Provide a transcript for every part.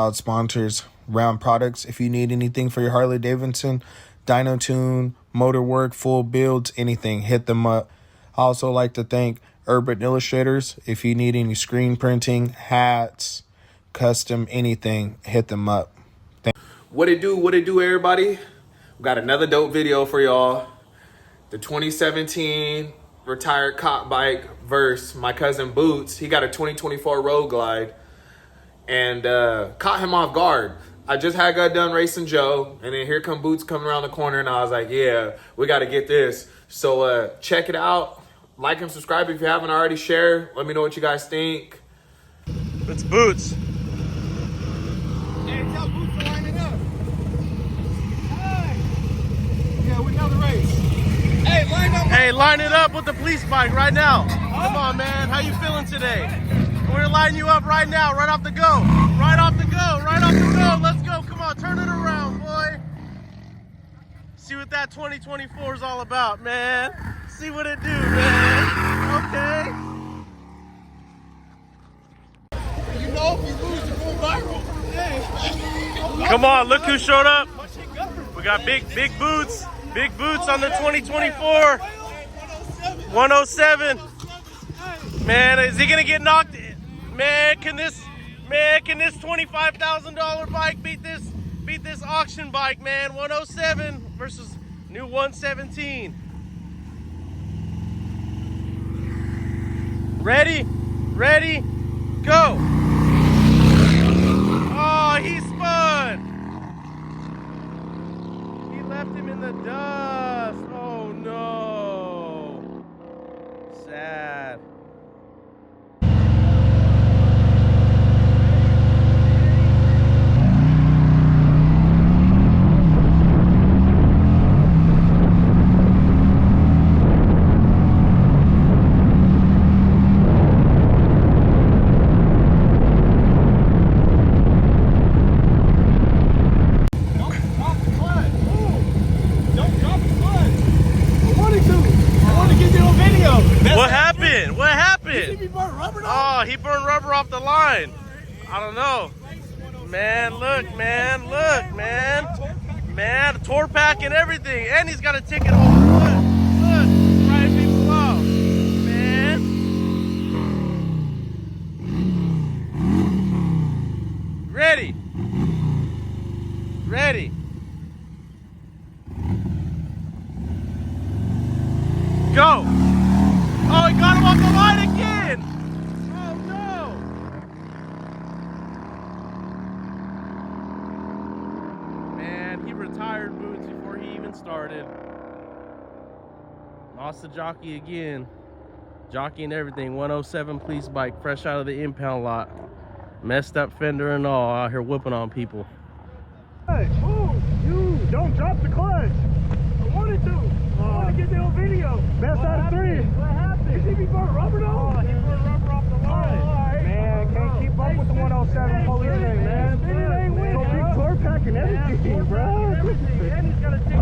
proud sponsors, Round Products. If you need anything for your Harley Davidson, dyno tune, motor work, full builds, anything, hit them up. I also like to thank Urban Illustrators. If you need any screen printing, hats, custom, anything, hit them up. What it do, everybody? We got another dope video for y'all. The 2017 retired cop bike versus my cousin Boots. He got a 2024 Road Glide and caught him off guard. I just got done racing Joe, and then here come Boots coming around the corner, and I was like, yeah, we got to get this. So check it out. Like and subscribe if you haven't already. Share. Let me know what you guys think. It's Boots. Hey, tell Boots to line it up. Hey. Yeah, we know the race. Hey, line up. Hey, line it up with the police bike right now. Come on, man. How you feeling today? We're gonna line you up right now, right off the go. Right off the go, right off the go. Let's go. Come on, turn it around, boy. See what that 2024 is all about, man. See what it do, man. Okay. You know, if you lose, you go viral. Hey. Come on, look who showed up. We got big Boots. Big Boots on the 2024. 107. Man, is he gonna get knocked? Man, can this $25,000 bike beat this auction bike, man? 107 versus new 117. Ready, go. Oh, he spun. He left him in the dust. Oh no. Sad. What happened? Oh, he burned rubber off the line. I don't know. Man, look, man. Man, tour pack and everything. And he's got a ticket holder. Look, right people off. Man. Ready. Go. Oh, he got him off the line again! Oh no! Man, he retired Boots before he even started. Lost the jockey again. Jockey and everything. 107 police bike, fresh out of the impound lot. Messed up fender and all, out here whooping on people. Hey, move! You don't drop the clutch! I wanted to! I want to get the whole video! Best out of 3! What happened? Did he burn rubber though? Oh, he burned rubber off the line! Man, can't keep up with the 107 police thing, man! So big tour pack and everything, bro! And he's got a ticket.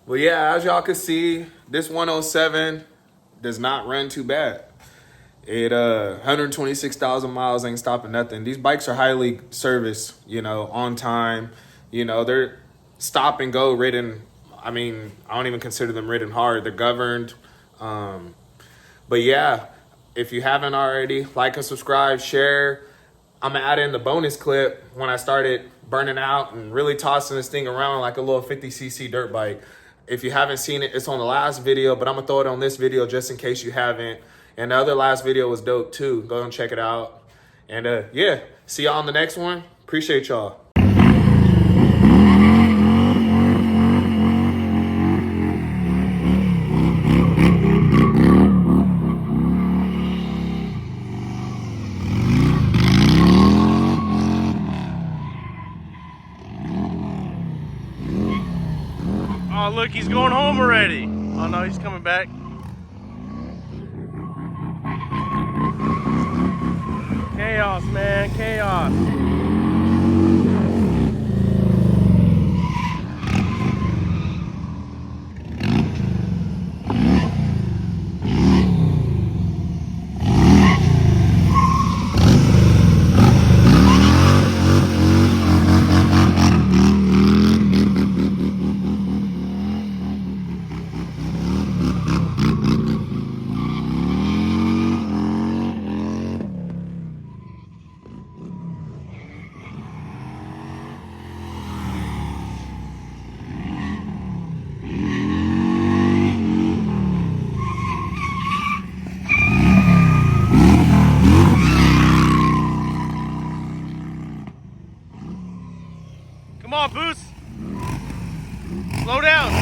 But yeah, as y'all can see, this 107 does not run too bad. It 126,000 miles ain't stopping nothing. These bikes are highly serviced, you know, on time. You know, they're stop and go ridden. I mean, I don't even consider them ridden hard. They're governed. But yeah, if you haven't already, like and subscribe, share. I'm gonna add in the bonus clip when I started burning out and really tossing this thing around like a little 50cc dirt bike. If you haven't seen it, it's on the last video, but I'm gonna throw it on this video just in case you haven't. And the other last video was dope too. Go and check it out. And yeah, see y'all on the next one. Appreciate y'all. Oh, look, he's going home already. Oh, no, he's coming back. Chaos, man, chaos. Come on, Boost. Slow down.